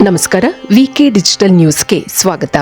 ನಮಸ್ಕಾರ. ವಿಕೆ ಡಿಜಿಟಲ್ ನ್ಯೂಸ್ಗೆ ಸ್ವಾಗತ.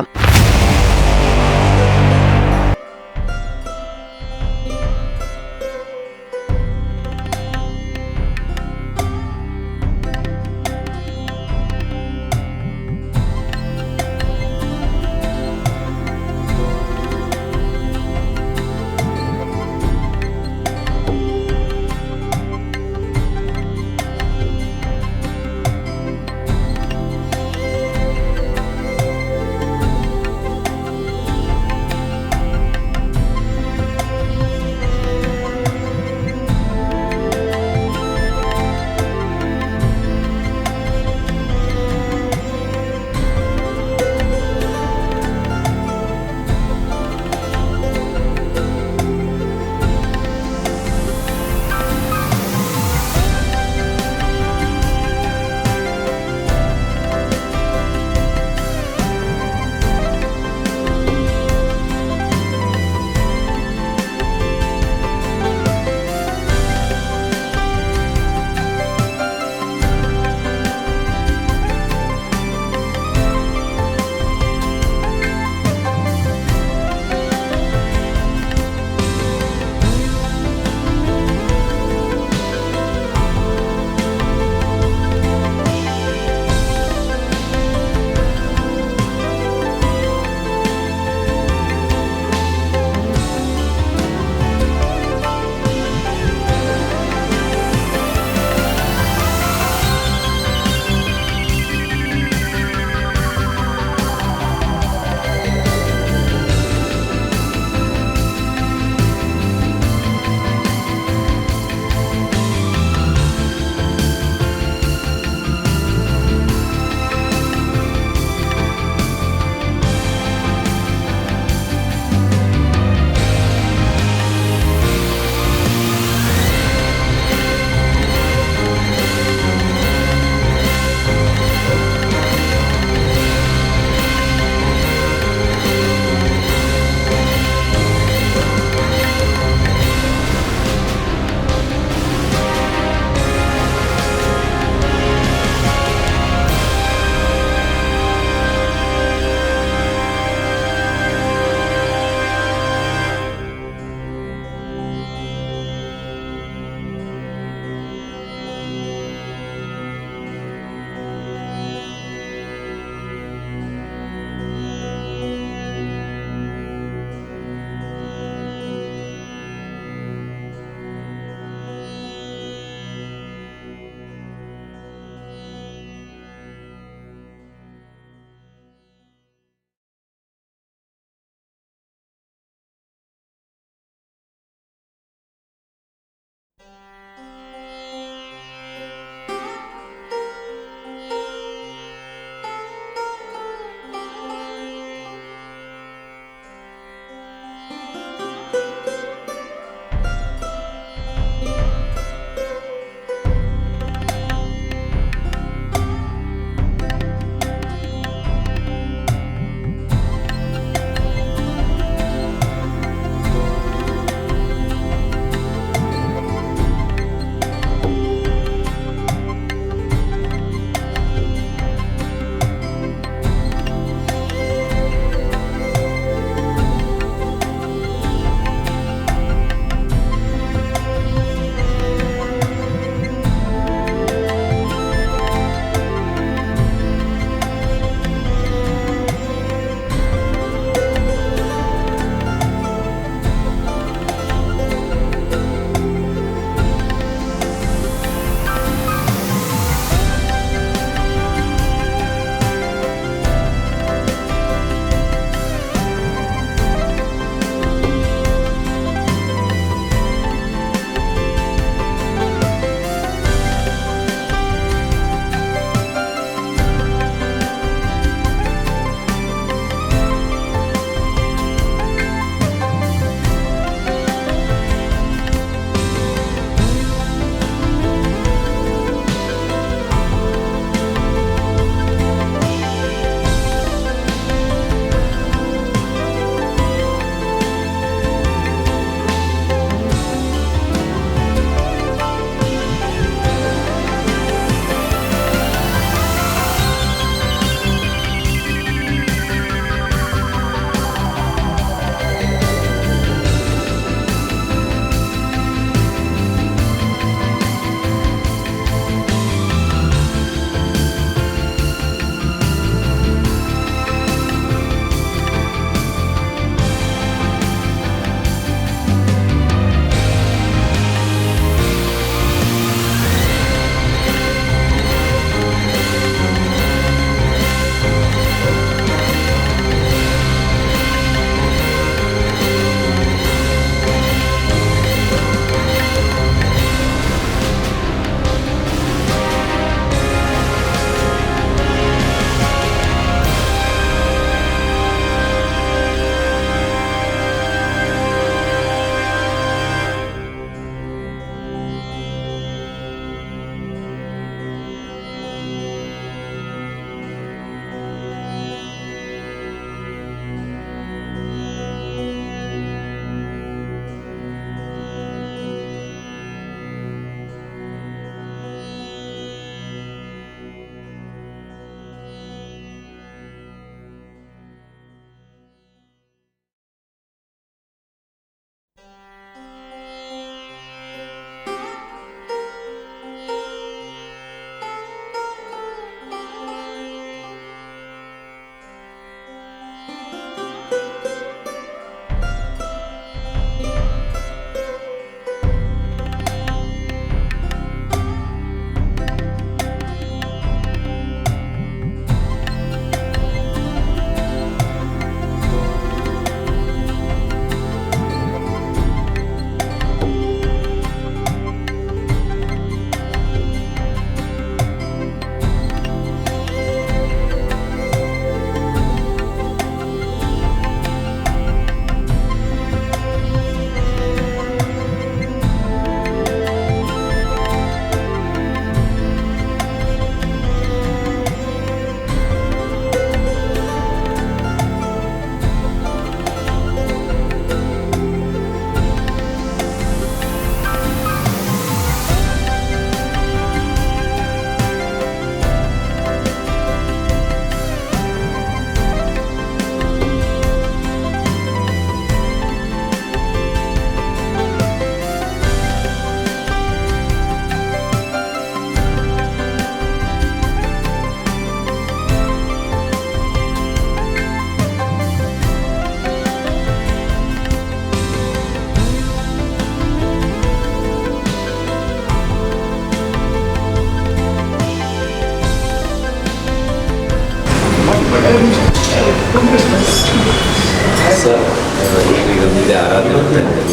ವರ್ಷಗಳಿಂದ ಆರಾಧನೆ ಮಾಡ್ತಾ ಇದ್ದಾರೆ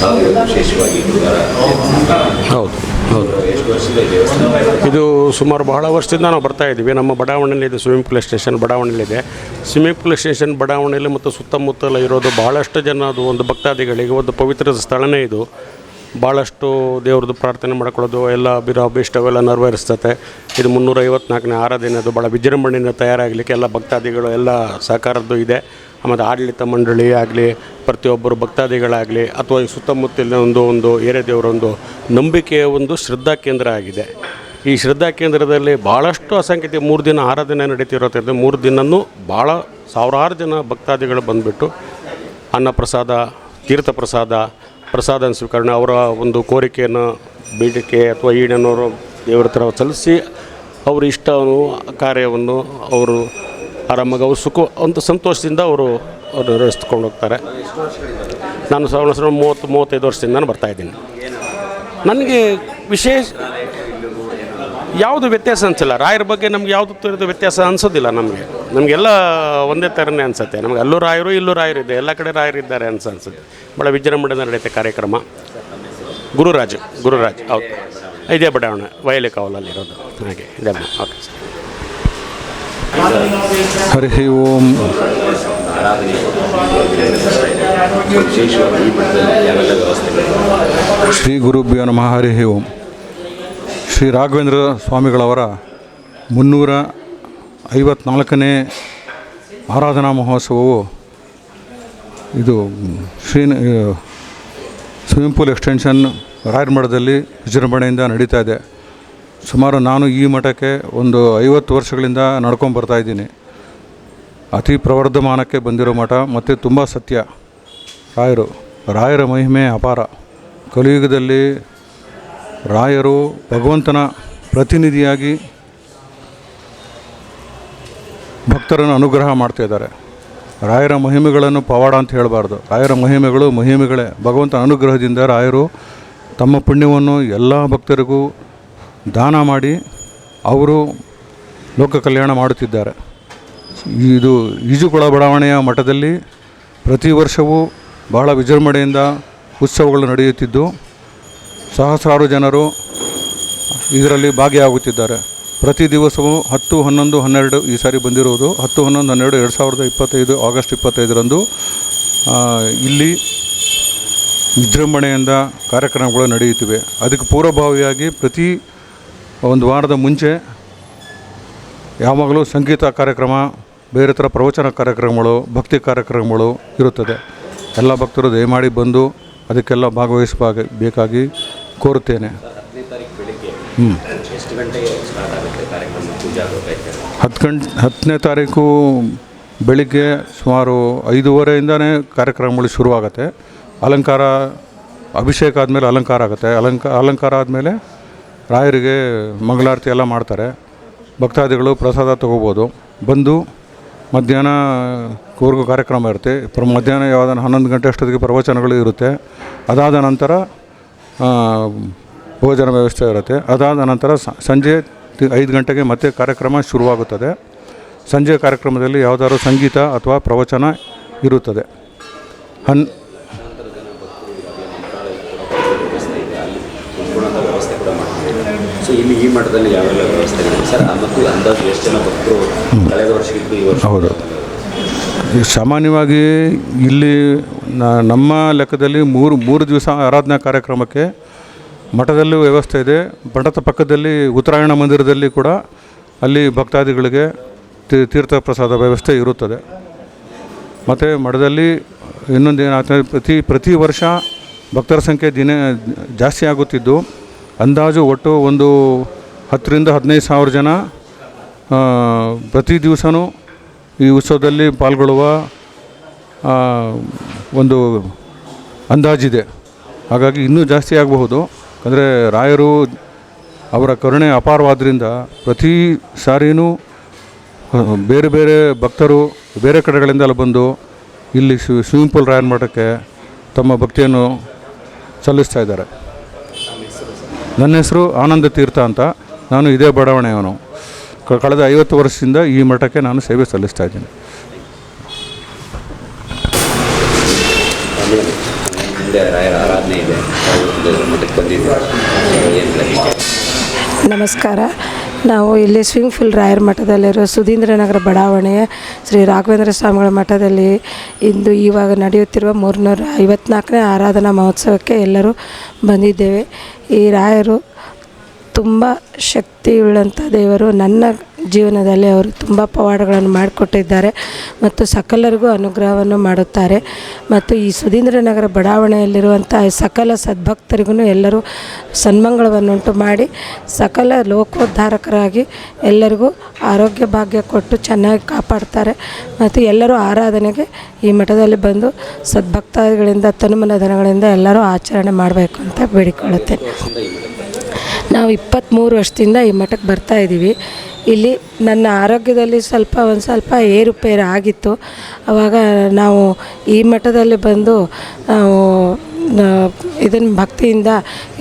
ಹಾಗೂ ವಿಶೇಷವಾಗಿ ಹೌದು ಹೌದು. ಎಷ್ಟು ವರ್ಷದ ದೇವಸ್ಥಾನ ಇದು ಸುಮಾರು ಬಹಳ ವರ್ಷದಿಂದ ನಾವು ಬರ್ತಾ ಇದ್ದೀವಿ. ನಮ್ಮ ಬಡಾವಣೆಯಲ್ಲಿದೆ ಸ್ವಿಮ್ಮಿಂಗ್ ಪೂಲ್ ಸ್ಟೇಷನ್ ಬಡಾವಣೆಯಲ್ಲಿದೆ. ಸ್ವಿಮ್ಮಿಂಗ್ ಪೂಲ್ ಸ್ಟೇಷನ್ ಬಡಾವಣೆಯಲ್ಲಿ ಮತ್ತು ಸುತ್ತಮುತ್ತಲ ಇರೋದು ಭಾಳಷ್ಟು ಜನ, ಅದು ಒಂದು ಭಕ್ತಾದಿಗಳಿಗೆ ಒಂದು ಪವಿತ್ರ ಸ್ಥಳನೇ ಇದು. ಭಾಳಷ್ಟು ದೇವ್ರದ್ದು ಪ್ರಾರ್ಥನೆ ಮಾಡ್ಕೊಳ್ಳೋದು ಎಲ್ಲ ಅಭೀಷ್ಟವೆಲ್ಲ ನೆರವೇರಿಸ್ತತೆ. ಇದು 354ನೇ ಆರಾಧನೆ. ಅದು ಭಾಳ ವಿಜೃಂಭಣೆಯಿಂದ ತಯಾರಾಗಲಿಕ್ಕೆ ಎಲ್ಲ ಭಕ್ತಾದಿಗಳು ಎಲ್ಲ ಸಹಕಾರದ್ದು ಇದೆ. ಆಮೇಲೆ ಆಡಳಿತ ಮಂಡಳಿ ಆಗಲಿ, ಪ್ರತಿಯೊಬ್ಬರು ಭಕ್ತಾದಿಗಳಾಗಲಿ ಅಥವಾ ಈ ಸುತ್ತಮುತ್ತಲಿನ ಒಂದು ಏರಿಯಾ ದೇವರೊಂದು ನಂಬಿಕೆಯ ಒಂದು ಶ್ರದ್ಧಾ ಕೇಂದ್ರ ಆಗಿದೆ. ಈ ಶ್ರದ್ಧಾ ಕೇಂದ್ರದಲ್ಲಿ ಭಾಳಷ್ಟು ಅಸಂಖ್ಯಾತ 3 ದಿನ ಆರಾಧನೆ ನಡೀತಿರೋದ್ರಿಂದ 3 ದಿನವೂ ಭಾಳ ಸಾವಿರಾರು ಜನ ಭಕ್ತಾದಿಗಳು ಬಂದುಬಿಟ್ಟು ಅನ್ನಪ್ರಸಾದ, ತೀರ್ಥ ಪ್ರಸಾದ ಸ್ವೀಕರಣೆ, ಅವರ ಒಂದು ಕೋರಿಕೆಯನ್ನು, ಬೇಡಿಕೆ ಅಥವಾ ಈಡೇನವರು ದೇವರ ಹತ್ರ ಸಲ್ಲಿಸಿ ಅವ್ರ ಇಷ್ಟವನ್ನು ಕಾರ್ಯವನ್ನು ಅವರು ಆರಾಮಾಗಿ ಅವ್ರು ಒಂದು ಸಂತೋಷದಿಂದ ಅವರು ನಡೆಸ್ಕೊಂಡು ಹೋಗ್ತಾರೆ. ನಾನು 30-35 ವರ್ಷದಿಂದ ನಾನು ಬರ್ತಾಯಿದ್ದೀನಿ. ನನಗೆ ವಿಶೇಷ ಯಾವುದು ವ್ಯತ್ಯಾಸ ಅನಿಸಿಲ್ಲ. ರಾಯರ ಬಗ್ಗೆ ನಮ್ಗೆ ಯಾವುದು ವ್ಯತ್ಯಾಸ ಅನಿಸೋದಿಲ್ಲ. ನಮಗೆಲ್ಲ ಒಂದೇ ಥರನೇ ಅನಿಸುತ್ತೆ. ನಮಗೆ ಅಲ್ಲೂ ರಾಯರು ಇಲ್ಲೂ ರಾಯರು ಇದೆ, ಎಲ್ಲ ಕಡೆ ರಾಯರಿದ್ದಾರೆ ಅನ್ಸುತ್ತೆ. ಭಾಳ ವಿಜೃಂಭಣೆಯಿಂದ ನಡೆಯುತ್ತೆ ಕಾರ್ಯಕ್ರಮ. ಗುರುರಾಜ್ ಹೌದು, ಇದೇ ಬಡಾವಣೆ ವಯಲಿ ಕಾವಲಲ್ಲಿರೋದು. ಹಾಗೆ ಇದೆ. Okay sir. ಹರಿ ಓಂ. ಶ್ರೀ ಗುರುಭ್ಯೋ ನಮಃ. ಹರಿ ಓಂ. ಶ್ರೀ ರಾಘವೇಂದ್ರ ಸ್ವಾಮಿಗಳವರ 354ನೇ ಆರಾಧನಾ ಮಹೋತ್ಸವವು ಇದು ಸ್ವಿಮ್ಮಿಂಗ್ ಪೂಲ್ ಎಕ್ಸ್ಟೆನ್ಷನ್ ರಾಯರ ಮಠದಲ್ಲಿ ವಿಜೃಂಭಣೆಯಿಂದ ನಡೀತಾ ಇದೆ. ಸುಮಾರು ನಾನು ಈ ಮಠಕ್ಕೆ ಒಂದು 50 ವರ್ಷಗಳಿಂದ ನಡ್ಕೊಂಡು ಬರ್ತಾಯಿದ್ದೀನಿ. ಅತಿ ಪ್ರವರ್ಧಮಾನಕ್ಕೆ ಬಂದಿರೋ ಮಠ ಮತ್ತು ತುಂಬ ಸತ್ಯ. ರಾಯರ ಮಹಿಮೆ ಅಪಾರ. ಕಲಿಯುಗದಲ್ಲಿ ರಾಯರು ಭಗವಂತನ ಪ್ರತಿನಿಧಿಯಾಗಿ ಭಕ್ತರನ್ನು ಅನುಗ್ರಹ ಮಾಡ್ತಾಯಿದ್ದಾರೆ. ರಾಯರ ಮಹಿಮೆಗಳನ್ನು ಪವಾಡ ಅಂತ ಹೇಳಬಾರ್ದು. ರಾಯರ ಮಹಿಮೆಗಳೇ. ಭಗವಂತನ ಅನುಗ್ರಹದಿಂದ ರಾಯರು ತಮ್ಮ ಪುಣ್ಯವನ್ನು ಎಲ್ಲ ಭಕ್ತರಿಗೂ ದಾನ ಮಾಡಿ ಅವರು ಲೋಕ ಕಲ್ಯಾಣ ಮಾಡುತ್ತಿದ್ದಾರೆ. ಇದು ಈಜುಕೊಳ ಬಡಾವಣೆಯ ಮಠದಲ್ಲಿ ಪ್ರತಿ ವರ್ಷವೂ ಬಹಳ ವಿಜೃಂಭಣೆಯಿಂದ ಉತ್ಸವಗಳು ನಡೆಯುತ್ತಿದ್ದು ಸಹಸ್ರಾರು ಜನರು ಇದರಲ್ಲಿ ಭಾಗಿಯಾಗುತ್ತಿದ್ದಾರೆ. ಪ್ರತಿ ದಿವಸವೂ 10, 11, 12 ಈ ಸಾರಿ ಬಂದಿರುವುದು 10, 11, 12, 2025 ಆಗಸ್ಟ್ 25ರಂದು ಇಲ್ಲಿ ವಿಜೃಂಭಣೆಯಿಂದ ಕಾರ್ಯಕ್ರಮಗಳು ನಡೆಯುತ್ತಿವೆ. ಅದಕ್ಕೆ ಪೂರ್ವಭಾವಿಯಾಗಿ ಪ್ರತಿ ಒಂದು ವಾರದ ಮುಂಚೆ ಯಾವಾಗಲೂ ಸಂಗೀತ ಕಾರ್ಯಕ್ರಮ, ಬೇರೆ ಥರ ಪ್ರವಚನ ಕಾರ್ಯಕ್ರಮಗಳು, ಭಕ್ತಿ ಕಾರ್ಯಕ್ರಮಗಳು ಇರುತ್ತದೆ. ಎಲ್ಲ ಭಕ್ತರು ದಯಮಾಡಿ ಬಂದು ಅದಕ್ಕೆಲ್ಲ ಭಾಗವಹಿಸಬೇಕಾಗಿ ಕೋರುತ್ತೇನೆ. 10ನೇ ತಾರೀಕು ಬೆಳಿಗ್ಗೆ ಸುಮಾರು 5:30ಇಂದನೇ ಕಾರ್ಯಕ್ರಮಗಳು ಶುರುವಾಗುತ್ತೆ. ಅಲಂಕಾರ, ಅಭಿಷೇಕ ಆದಮೇಲೆ ಅಲಂಕಾರ ಆಗುತ್ತೆ. ಅಲಂಕಾರ ಆದಮೇಲೆ ರಾಯರಿಗೆ ಮಂಗಳಾರತಿ ಎಲ್ಲ ಮಾಡ್ತಾರೆ. ಭಕ್ತಾದಿಗಳು ಪ್ರಸಾದ ತೊಗೋಬೋದು. ಬಂದು ಮಧ್ಯಾಹ್ನವರೆಗೂ ಕಾರ್ಯಕ್ರಮ ಇರುತ್ತೆ. ಮಧ್ಯಾಹ್ನ ಯಾವುದಾನ 11 ಗಂಟೆ ಅಷ್ಟೊತ್ತಿಗೆ ಪ್ರವಚನಗಳು ಇರುತ್ತೆ. ಅದಾದ ನಂತರ ಭೋಜನ ವ್ಯವಸ್ಥೆ ಇರುತ್ತೆ. ಅದಾದ ನಂತರ ಸಂಜೆ 5 ಗಂಟೆಗೆ ಮತ್ತೆ ಕಾರ್ಯಕ್ರಮ ಶುರುವಾಗುತ್ತದೆ. ಸಂಜೆ ಕಾರ್ಯಕ್ರಮದಲ್ಲಿ ಯಾವುದಾದ್ರು ಸಂಗೀತ ಅಥವಾ ಪ್ರವಚನ ಇರುತ್ತದೆ. ಸೊ ಇಲ್ಲಿ ಈ ಮಠದಲ್ಲಿ ಯಾವೆಲ್ಲ ವ್ಯವಸ್ಥೆಗಳಿದೆ ಸರ್? ಮತ್ತು ಅಂದಾಜು ಎಷ್ಟು ಜನ ಭಕ್ತರು ಕಳೆದ ವರ್ಷಕ್ಕಿಂತ ಈ ವರ್ಷ? ಹೌದು, ಸಾಮಾನ್ಯವಾಗಿ ಇಲ್ಲಿ ನಮ್ಮ ಲೆಕ್ಕದಲ್ಲಿ ಮೂರು ದಿವಸ ಆರಾಧನಾ ಕಾರ್ಯಕ್ರಮಕ್ಕೆ ಮಠದಲ್ಲೂ ವ್ಯವಸ್ಥೆ ಇದೆ. ಮಠದ ಪಕ್ಕದಲ್ಲಿ ಉತ್ತರಾಯಣ ಮಂದಿರದಲ್ಲಿ ಕೂಡ ಅಲ್ಲಿ ಭಕ್ತಾದಿಗಳಿಗೆ ತೀರ್ಥ ಪ್ರಸಾದ ವ್ಯವಸ್ಥೆ ಇರುತ್ತದೆ. ಮತ್ತು ಮಠದಲ್ಲಿ ಇನ್ನೊಂದೇನಾಗ್ತದೆ, ಪ್ರತಿ ವರ್ಷ ಭಕ್ತರ ಸಂಖ್ಯೆ ಜಾಸ್ತಿ ಆಗುತ್ತಿದ್ದು ಅಂದಾಜು ಒಟ್ಟು ಒಂದು 10,000 to 15,000 ಜನ ಪ್ರತಿ ದಿವಸವೂ ಈ ಉತ್ಸವದಲ್ಲಿ ಪಾಲ್ಗೊಳ್ಳುವ ಒಂದು ಅಂದಾಜಿದೆ. ಹಾಗಾಗಿ ಇನ್ನೂ ಜಾಸ್ತಿ ಆಗಬಹುದು. ಅಂದರೆ ರಾಯರು ಅವರ ಕರುಣೆ ಅಪಾರವಾದ್ದರಿಂದ ಪ್ರತಿ ಸಾರಿಯೂ ಬೇರೆ ಬೇರೆ ಭಕ್ತರು ಬೇರೆ ಕಡೆಗಳಿಂದೆಲ್ಲ ಬಂದು ಇಲ್ಲಿ ಸ್ವಿಮ್ಮಿಂಗ್ ಪೂಲ್ ರಾಯರ ಮಠಕ್ಕೆ ತಮ್ಮ ಭಕ್ತಿಯನ್ನು ಸಲ್ಲಿಸ್ತಾ ಇದ್ದಾರೆ. ನನ್ನ ಹೆಸರು ಆನಂದ ತೀರ್ಥ ಅಂತ. ನಾನು ಇದೇ ಬಡಾವಣೆಯವನು. ಕಳೆದ 50 ವರ್ಷದಿಂದ ಈ ಮಠಕ್ಕೆ ನಾನು ಸೇವೆ ಸಲ್ಲಿಸ್ತಾ ಇದ್ದೀನಿ. ಹಿಂದೆ ರಾಯರ ಆರಾಧನೆ ಇದೆ, ಮಠಕ್ಕೆ ಬಂದಿದ್ದೀವಿ, ಏನು ಹೇಳಕ್ಕೆ ಇಷ್ಟ? ನಮಸ್ಕಾರ. ನಾವು ಇಲ್ಲಿ ಸ್ವಿಮ್ಮಿಂಗ್ ಪೂಲ್ ರಾಯರ ಮಠದಲ್ಲಿರೋ ಸುಧೀಂದ್ರನಗರ ಬಡಾವಣೆಯ ಶ್ರೀ ರಾಘವೇಂದ್ರ ಸ್ವಾಮಿಗಳ ಮಠದಲ್ಲಿ ಇಂದು ಇವಾಗ ನಡೆಯುತ್ತಿರುವ 354ನೇ ಆರಾಧನಾ ಮಹೋತ್ಸವಕ್ಕೆ ಎಲ್ಲರೂ ಬಂದಿದ್ದೇವೆ. ಈ ರಾಯರು ತುಂಬ ಶಕ್ತಿಯುಳ್ಳಂಥ ದೇವರು. ನನ್ನ ಜೀವನದಲ್ಲಿ ಅವರು ತುಂಬ ಪವಾಡಗಳನ್ನು ಮಾಡಿಕೊಟ್ಟಿದ್ದಾರೆ ಮತ್ತು ಸಕಲರಿಗೂ ಅನುಗ್ರಹವನ್ನು ಮಾಡುತ್ತಾರೆ. ಮತ್ತು ಈ ಸುಧೀಂದ್ರನಗರ ಬಡಾವಣೆಯಲ್ಲಿರುವಂಥ ಸಕಲ ಸದ್ಭಕ್ತರಿಗೂ ಎಲ್ಲರೂ ಸನ್ಮಂಗಳವನ್ನುಂಟು ಮಾಡಿ ಸಕಲ ಲೋಕೋದ್ಧಾರಕರಾಗಿ ಎಲ್ಲರಿಗೂ ಆರೋಗ್ಯ ಭಾಗ್ಯ ಕೊಟ್ಟು ಚೆನ್ನಾಗಿ ಕಾಪಾಡ್ತಾರೆ. ಮತ್ತು ಎಲ್ಲರೂ ಆರಾಧನೆಗೆ ಈ ಮಠದಲ್ಲಿ ಬಂದು ಸದ್ಭಕ್ತಾದಿಗಳಿಂದ ತನುಮನ ಧನಗಳಿಂದ ಎಲ್ಲರೂ ಆಚರಣೆ ಮಾಡಬೇಕು ಅಂತ ಬೇಡಿಕೊಳ್ಳುತ್ತೇನೆ. ನಾವು 23 ವರ್ಷದಿಂದ ಈ ಮಠಕ್ಕೆ ಬರ್ತಾಯಿದ್ದೀವಿ. ಇಲ್ಲಿ ನನ್ನ ಆರೋಗ್ಯದಲ್ಲಿ ಒಂದು ಸ್ವಲ್ಪ ಏರುಪೇರು ಆಗಿತ್ತು. ಆವಾಗ ನಾವು ಈ ಮಠದಲ್ಲಿ ಬಂದು ನಾವು ಇದನ್ನು ಭಕ್ತಿಯಿಂದ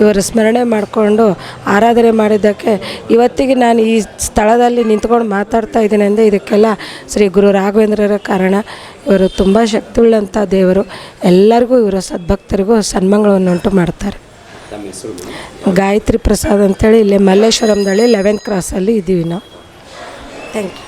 ಇವರ ಸ್ಮರಣೆ ಮಾಡಿಕೊಂಡು ಆರಾಧನೆ ಮಾಡಿದ್ದಕ್ಕೆ ಇವತ್ತಿಗೆ ನಾನು ಈ ಸ್ಥಳದಲ್ಲಿ ನಿಂತ್ಕೊಂಡು ಮಾತಾಡ್ತಾ ಇದ್ದೀನಿ ಅಂದರೆ ಇದಕ್ಕೆಲ್ಲ ಶ್ರೀ ಗುರು ರಾಘವೇಂದ್ರರ ಕಾರಣ. ಇವರು ತುಂಬ ಶಕ್ತಿಯುಳ್ಳಂಥ ದೇವರು. ಎಲ್ಲರಿಗೂ ಇವರ ಸದ್ಭಕ್ತರಿಗೂ ಸನ್ಮಂಗಳವನ್ನು ಉಂಟು ಮಾಡ್ತಾರೆ. ಗಾಯತ್ರಿ ಪ್ರಸಾದ್ ಅಂತೇಳಿ ಇಲ್ಲೇ ಮಲ್ಲೇಶ್ವರಂದಳ್ಳಿ 11th ಕ್ರಾಸಲ್ಲಿ ಇದ್ದೀವಿ ನಾವು. Thank you.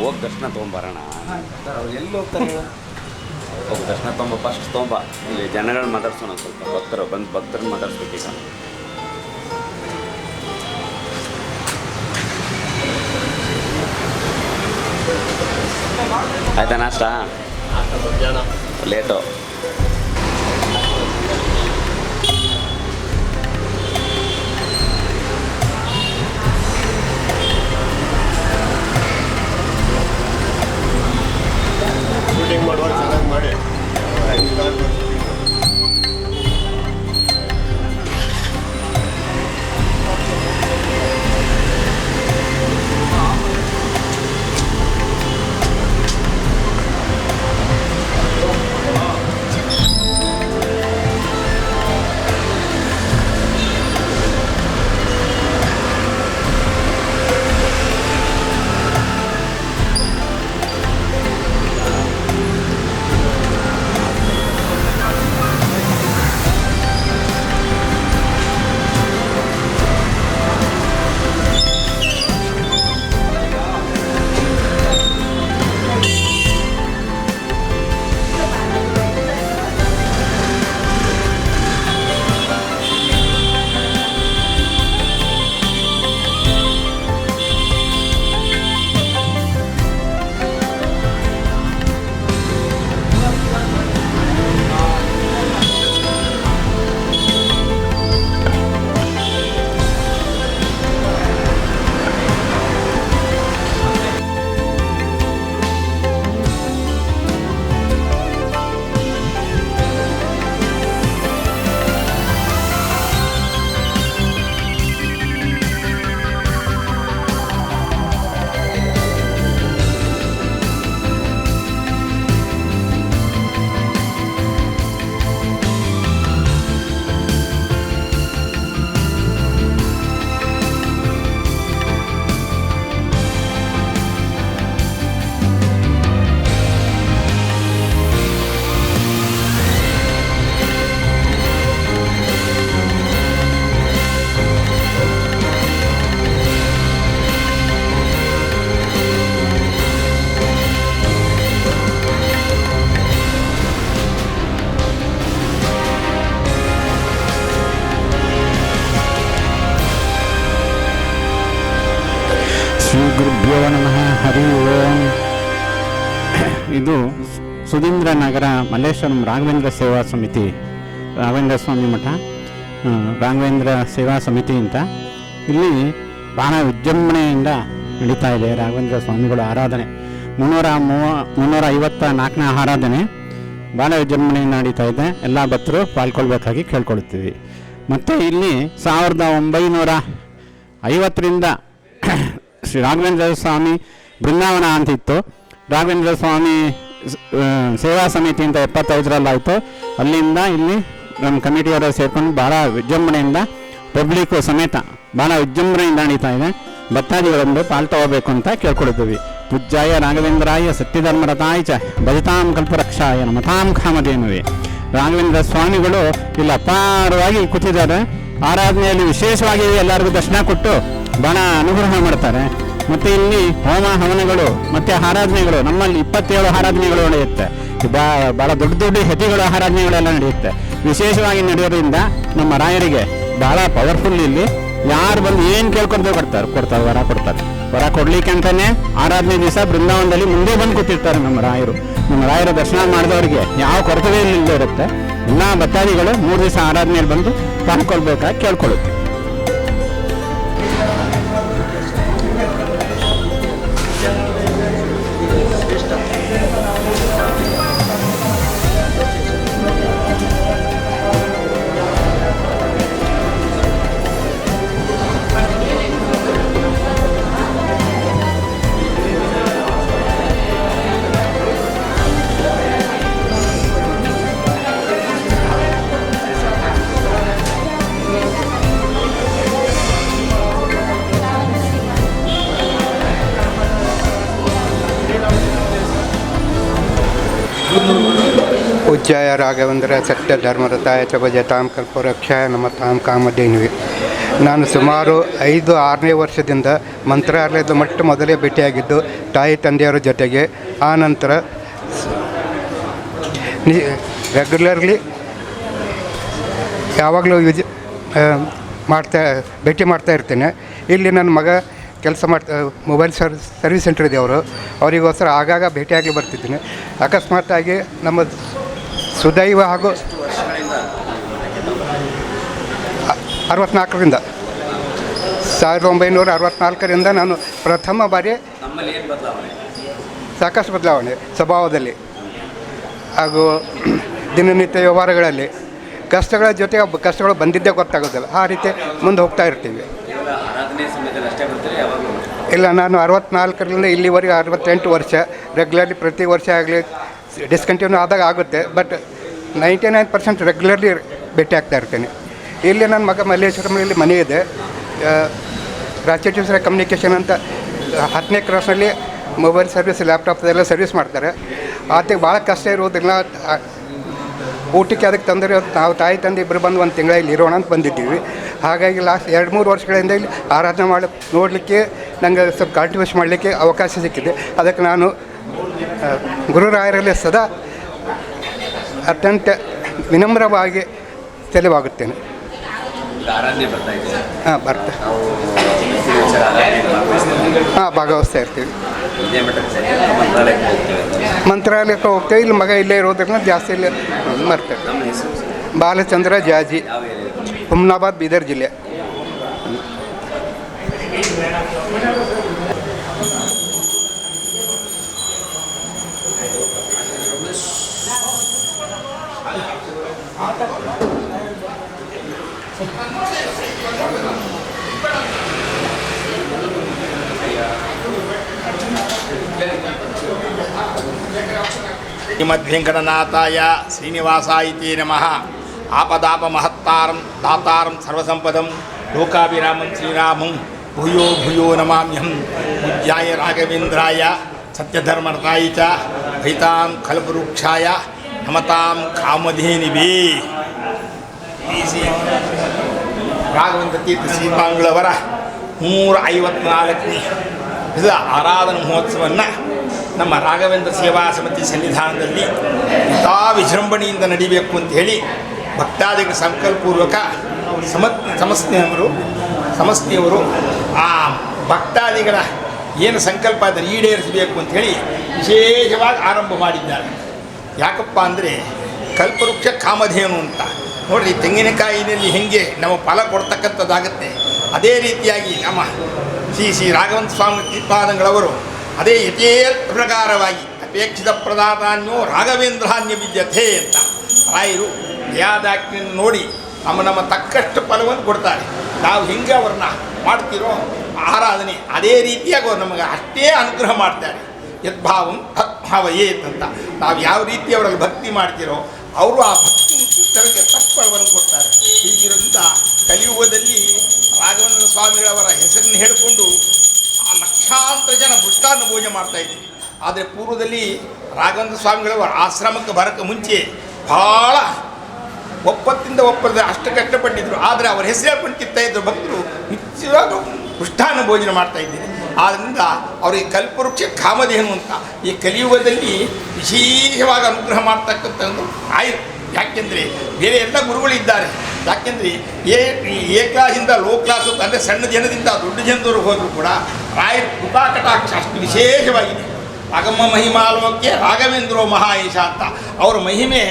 ಹೋಗಿ ದರ್ಶನ ತೊಗೊಂಬರೋಣ. ಎಲ್ಲಿ ಹೋಗ್ತಾರೆ? ಹೋಗಿ ದರ್ಶನ ಫಸ್ಟ್ ತೊಗೊಂಬ. ಇಲ್ಲಿ ಜನಗಳನ್ನ ಮಾತಾಡ್ಸೋಣ, ಸ್ವಲ್ಪ ಭಕ್ತರನ್ನ ಮಾತಾಡ್ಸ್ಬೇಕೀಗ. ಆಯ್ತಾ ನಾಷ್ಟ? ಲೇಟು. ಶ್ರೀ ಗುರುಭ್ಯೋ ನಮಃ. ಹರಿ ಓಂ. ಇದು ಸುಧೀಂದ್ರ ನಗರ ಮಲ್ಲೇಶ್ವರಂ ರಾಘವೇಂದ್ರ ಸೇವಾ ಸಮಿತಿ, ರಾಘವೇಂದ್ರ ಸ್ವಾಮಿ ಮಠ, ರಾಘವೇಂದ್ರ ಸೇವಾ ಸಮಿತಿ ಅಂತ. ಇಲ್ಲಿ ಬಹಳ ವಿಜೃಂಭಣೆಯಿಂದ ನಡೀತಾ ಇದೆ ರಾಘವೇಂದ್ರ ಸ್ವಾಮಿಗಳ ಆರಾಧನೆ. 354ನೇ ಆರಾಧನೆ ಭಾಳ ವಿಜೃಂಭಣೆಯಿಂದ ನಡೀತಾ ಇದೆ. ಎಲ್ಲ ಭಕ್ತರು ಪಾಲ್ಗೊಳ್ಬೇಕಾಗಿ ಕೇಳ್ಕೊಳ್ತೀವಿ. ಮತ್ತು ಇಲ್ಲಿ 1950ರಿಂದ ಶ್ರೀ ರಾಘವೇಂದ್ರ ಸ್ವಾಮಿ ಬೃಂದಾವನ ಅಂತಿತ್ತು. ರಾಘವೇಂದ್ರ ಸ್ವಾಮಿ ಸೇವಾ ಸಮಿತಿ ಅಂತ 75ರಲ್ಲಾಯಿತು. ಅಲ್ಲಿಂದ ಇಲ್ಲಿ ನಮ್ಮ ಕಮಿಟಿಯವರು ಸೇರ್ಕೊಂಡು ಭಾಳ ವಿಜೃಂಭಣೆಯಿಂದ ಪಬ್ಲಿಕ್ಕು ಸಮೇತ ಭಾಳ ವಿಜೃಂಭಣೆಯಿಂದ ನಡೀತಾ ಇದೆ. ಭಕ್ತಾದಿಗಳೊಂದು ಪಾಲು ತಗೋಬೇಕು ಅಂತ ಕೇಳ್ಕೊಳ್ತೀವಿ. ಪೂಜ್ಯಾಯ ರಾಘವೇಂದ್ರಾಯ ಸತ್ಯಧರ್ಮರತಾಯ ಚ ಭಜತಾಂ ಕಲ್ಪರಕ್ಷಾಯ ನಮತಾಂ ಕಾಮಧೇನುವೆ. ರಾಘವೇಂದ್ರ ಸ್ವಾಮಿಗಳು ಇಲ್ಲಿ ಅಪಾರವಾಗಿ ಕೂತಿದ್ದಾರೆ. ಆರಾಧನೆಯಲ್ಲಿ ವಿಶೇಷವಾಗಿ ಎಲ್ಲರಿಗೂ ದರ್ಶನ ಕೊಟ್ಟು ಭಾಳ ಅನುಗ್ರಹ ಮಾಡ್ತಾರೆ. ಮತ್ತು ಇಲ್ಲಿ ಹೋಮ ಹವನಗಳು ಮತ್ತು ಆರಾಧನೆಗಳು, ನಮ್ಮಲ್ಲಿ 27 ಆರಾಧನೆಗಳು ನಡೆಯುತ್ತೆ. ಭಾಳ ದೊಡ್ಡ ದೊಡ್ಡ ಹೆತಿಗಳ ಆರಾಧನೆಗಳೆಲ್ಲ ನಡೆಯುತ್ತೆ. ವಿಶೇಷವಾಗಿ ನಡೆಯೋದ್ರಿಂದ ನಮ್ಮ ರಾಯರಿಗೆ ಭಾಳ ಪವರ್ಫುಲ್. ಇಲ್ಲಿ ಯಾರು ಬಂದು ಏನು ಕೇಳ್ಕೊಂಡು ವರ ಕೊಡ್ಲಿಕ್ಕೆ ಅಂತಲೇ ಆರಾಧನೆ ದಿವಸ ಬೃಂದಾವನದಲ್ಲಿ ಮುಂದೆ ಬಂದು ಕೂತಿರ್ತಾರೆ ನಮ್ಮ ರಾಯರು. ನಮ್ಮ ರಾಯರ ದರ್ಶನ ಮಾಡಿದವರಿಗೆ ಯಾವ ಕೊರತೆ ಇಲ್ಲದೆ ಇರುತ್ತೆ. ಎಲ್ಲ ಭಕ್ತಾದಿಗಳು 3 ದಿವಸ ಆರಾಧನೆಯಲ್ಲಿ ಬಂದು ಪಾಲ್ಕೊಳ್ಬೇಕಾಗಿ ಕೇಳ್ಕೊಳ್ಳುತ್ತೆ. ಪೂಜ್ಯಾಯ ರಾಘವೇಂದ್ರ ಸತ್ಯ ಧರ್ಮರತಾಯ ಚ ಭಜತಾಂ ಕಲ್ಪವೃಕ್ಷಾಯ ನಮತಾಂ ಕಾಮಧೇನುವೆ. ನಾನು ಸುಮಾರು 5-6ನೇ ವರ್ಷದಿಂದ ಮಂತ್ರಾಲಯದ ಮೊದಲೇ ಭೇಟಿಯಾಗಿದ್ದು ತಾಯಿ ತಂದೆಯವರ ಜೊತೆಗೆ. ಆ ನಂತರ ರೆಗ್ಯುಲರ್ಲಿ ಯಾವಾಗಲೂ ಭೇಟಿ ಮಾಡ್ತಾ ಇರ್ತೇನೆ. ಇಲ್ಲಿ ನನ್ನ ಮಗ ಕೆಲಸ ಮೊಬೈಲ್ ಸರ್ವಿಸ್ ಸೆಂಟರ್ ಇದೆ. ಅವರಿಗೋಸ್ಕರ ಆಗಾಗ ಭೇಟಿಯಾಗಲಿ ಬರ್ತಿದ್ದೀನಿ. ಅಕಸ್ಮಾತ್ತಾಗಿ ನಮ್ಮ ಸುದೈವ ಹಾಗೂ 1964ರಿಂದ ನಾನು ಪ್ರಥಮ ಬಾರಿ ಸಾಕಷ್ಟು ಬದಲಾವಣೆ ಸ್ವಭಾವದಲ್ಲಿ ಹಾಗೂ ದಿನನಿತ್ಯ ವ್ಯವಹಾರಗಳಲ್ಲಿ ಕಷ್ಟಗಳ ಜೊತೆ ಕಷ್ಟಗಳು ಬಂದಿದ್ದೇ ಗೊತ್ತಾಗೋದಿಲ್ಲ. ಆ ರೀತಿ ಮುಂದೆ ಹೋಗ್ತಾ ಇರ್ತೀವಿ. ಇಲ್ಲ, ನಾನು 64ರಿಂದ ಇಲ್ಲಿವರೆಗೆ 68 ವರ್ಷ ರೆಗ್ಯುಲರ್ಲಿ ಪ್ರತಿ ವರ್ಷ ಆಗಲಿ ಡಿಸ್ಕಂಟಿನ್ಯೂ ಆದಾಗ ಆಗುತ್ತೆ. ಬಟ್ 99% ರೆಗ್ಯುಲರ್ಲಿ ಭೇಟಿ ಆಗ್ತಾ ಇರ್ತೇನೆ. ಇಲ್ಲಿ ನನ್ನ ಮಗ ಮಲ್ಲೇಶ್ವರಮಲ್ಲಿ ಮನೆ ಇದೆ. ರಾಚೇಶ್ವರ ಕಮ್ಯುನಿಕೇಷನ್ ಅಂತ 10ನೇ ಕ್ರಾಸ್ನಲ್ಲಿ ಮೊಬೈಲ್ ಸರ್ವಿಸ್, ಲ್ಯಾಪ್ಟಾಪ್ ಎಲ್ಲ ಸರ್ವಿಸ್ ಮಾಡ್ತಾರೆ. ಆತಗೆ ಭಾಳ ಕಷ್ಟ ಇರೋದಿಲ್ಲ. ಊಟಕ್ಕೆ ಅದಕ್ಕೆ ತೊಂದರೆ. ನಾವು ತಾಯಿ ತಂದೆ ಇಬ್ಬರು ಬಂದು ಒಂದು ತಿಂಗಳ ಇಲ್ಲಿ ಇರೋಣ ಅಂತ ಬಂದಿದ್ದೀವಿ. ಹಾಗಾಗಿ ಲಾಸ್ಟ್ 2-3 ವರ್ಷಗಳಿಂದ ಇಲ್ಲಿ ಆರಾಧನೆ ನೋಡಲಿಕ್ಕೆ ನನಗೆ ಸ್ವಲ್ಪ ಕಾಂಟ್ರಿಬ್ಯೂಷನ್ ಮಾಡಲಿಕ್ಕೆ ಅವಕಾಶ ಸಿಕ್ಕಿದೆ. ಅದಕ್ಕೆ ನಾನು ಗುರುರಾಯರಲ್ಲಿ ಸದಾ ಅತ್ಯಂತ ವಿನಮ್ರವಾಗಿ ತೆಲುವಾಗುತ್ತೇನೆ. ಹಾಂ, ಭಾಗವಹಿಸ್ತಾ ಇರ್ತೀವಿ. ಮಂತ್ರಾಲಯಕ್ಕೆ ಹೋಗ್ತೇವೆ. ಇಲ್ಲಿ ಮಗ ಇಲ್ಲೇ ಇರೋದ್ರಿಂದ ಜಾಸ್ತಿ ಇಲ್ಲೇ ಬರ್ತೇವೆ. ಬಾಲಚಂದ್ರ ಜಾಜಿ, ಹುಮ್ನಾಬಾದ್, ಬೀದರ್ ಜಿಲ್ಲೆ. ಶ್ರೀಮದ್ವೆಂಕಟನಾಥಾಯ ಶ್ರೀನಿವಾಸಾಯ ತೇ ನಮಃ. ಆಪದಾಪಮಹತ್ತಾರಂ ದಾತಾರಂ ಸರ್ವಸಂಪದಂ ಲೋಕಾಭಿರಾಮಂ ಶ್ರೀರಾಮಂ ಭೂಯೋ ಭೂಯೋ ನಮಾಮ್ಯಹಂ. ಪೂಜ್ಯಾಯ ರಾಘವೇಂದ್ರಾಯ ಸತ್ಯಧರ್ಮರತಾಯ ಚ ಭಜತಾಂ ಕಲ್ಪವೃಕ್ಷಾಯ ನಮತಾಂ ಕಾಮಧೇನುವೇ. ರಾಘವೇಂದ್ರ ತೀರ್ಥ ಶ್ರೀಪಾಂಗಳವರ 154ನೇ ಆರಾಧನಾ ಮಹೋತ್ಸವವನ್ನು ನಮ್ಮ ರಾಘವೇಂದ್ರ ಸೇವಾ ಸಮಿತಿ ಸನ್ನಿಧಾನದಲ್ಲಿ ಇಂಥ ವಿಜೃಂಭಣೆಯಿಂದ ನಡಿಬೇಕು ಅಂತ ಹೇಳಿ ಭಕ್ತಾದಿಗಳ ಸಂಕಲ್ಪಪೂರ್ವಕ ಸಮಸ್ತೆಯವರು ಆ ಭಕ್ತಾದಿಗಳ ಏನು ಸಂಕಲ್ಪ ಅದನ್ನು ಈಡೇರಿಸಬೇಕು ಅಂಥೇಳಿ ವಿಶೇಷವಾಗಿ ಆರಂಭ ಮಾಡಿದ್ದಾರೆ. ಯಾಕಪ್ಪ ಅಂದರೆ ಕಲ್ಪವೃಕ್ಷ ಕಾಮಧೇನು ಅಂತ ನೋಡಿರಿ, ತೆಂಗಿನಕಾಯಿನಲ್ಲಿ ಹೆಂಗೆ ನಮ್ಮ ಫಲ ಕೊಡ್ತಕ್ಕಂಥದ್ದಾಗುತ್ತೆ, ಅದೇ ರೀತಿಯಾಗಿ ನಮ್ಮ ಶ್ರೀ ರಾಘವೇಂದ್ರ ಸ್ವಾಮಿ ತೀರ್ಥಪಾದಂಗಳವರು ಅದೇ ಯಥೇ ಪ್ರಕಾರವಾಗಿ ಅಪೇಕ್ಷಿತ ಪ್ರದಾತಾನ್ಯೋ ರಾಘವೇಂದ್ರಾನ್ಯ ವಿದ್ಯತೆ ಅಂತ ರಾಯರು ದಯಾದಾಕ್ಷಿಣ್ಯ ನೋಡಿ ನಮ್ಮ ತಕ್ಕಷ್ಟು ಫಲವನ್ನು ಕೊಡ್ತಾರೆ. ನಾವು ಹೆಂಗೆ ಅವ್ರನ್ನ ಮಾಡ್ತೀರೋ ಆರಾಧನೆ ಅದೇ ರೀತಿಯಾಗಿ ಅವ್ರು ನಮಗೆ ಅಷ್ಟೇ ಅನುಗ್ರಹ ಮಾಡ್ತಾರೆ. ಯದ್ಭಾವಂ ತದ್ಭಾವಯೇತ್ ಅಂತ ನಾವು ಯಾವ ರೀತಿ ಅವರಲ್ಲಿ ಭಕ್ತಿ ಮಾಡ್ತೀರೋ ಅವರು ಆ ಭಕ್ತಿ ಮುಖ್ಯಸ್ಥರಿಗೆ ತತ್ಫಲವನ್ನು ಕೊಡ್ತಾರೆ. ಹೀಗಿರೋದ್ರಿಂದ ಕಲಿಯುಗದಲ್ಲಿ ರಾಘವೇಂದ್ರ ಸ್ವಾಮಿಗಳವರ ಹೆಸರನ್ನು ಹೇಳಿಕೊಂಡು ಆ ಲಕ್ಷಾಂತರ ಜನ ಮೃಷ್ಟಾನ್ನ ಭೋಜನ ಮಾಡ್ತಾಯಿದ್ದೀವಿ. ಆದರೆ ಪೂರ್ವದಲ್ಲಿ ರಾಘವೇಂದ್ರ ಸ್ವಾಮಿಗಳವರ ಆಶ್ರಮಕ್ಕೆ ಬರೋಕ್ಕೆ ಮುಂಚೆ ಭಾಳ ಒಪ್ಪತ್ತಿಂದ ಅಷ್ಟು ಕಷ್ಟಪಟ್ಟಿದ್ದರು. ಆದರೆ ಅವರ ಹೆಸರು ಹೇಳ್ಕೊಂಡು ತಿಂತಾಯಿದ್ರು ಭಕ್ತರು, ನಿತ್ಯವಾಗ ಮೃಷ್ಟಾನ್ನ ಭೋಜನ ಮಾಡ್ತಾಯಿದ್ದೀರಿ. ಆದ್ದರಿಂದ ಅವರಿಗೆ ಕಲ್ಪವೃಕ್ಷ ಕಾಮಧೇನು ಅಂತ ಈ ಕಲಿಯುಗದಲ್ಲಿ ವಿಶೇಷವಾಗಿ ಅನುಗ್ರಹ ಮಾಡ್ತಕ್ಕಂಥದ್ದು ಆಯಿತು. ಯಾಕೆಂದರೆ ಬೇರೆ ಎಲ್ಲ ಗುರುಗಳಿದ್ದಾರೆ. ಯಾಕೆಂದರೆ ಎ ಕ್ಲಾಸಿಂದ ಲೋ ಕ್ಲಾಸು ಅಂದರೆ ಸಣ್ಣ ಜನದಿಂದ ದೊಡ್ಡ ಜನದವ್ರಿಗೆ ಹೋದರೂ ಕೂಡ ರಾಯರ ಕೃಪಾ ಕಟಾಕ್ಷ ಅಷ್ಟು ವಿಶೇಷವಾಗಿದೆ. ಅಗಮ್ಮ ಮಹಿಮಾಲೋಕ್ಯ ರಾಘವೇಂದ್ರೋ ಮಹಾಯೇಶ ಅಂತ ಅವರ ಮಹಿಮೆ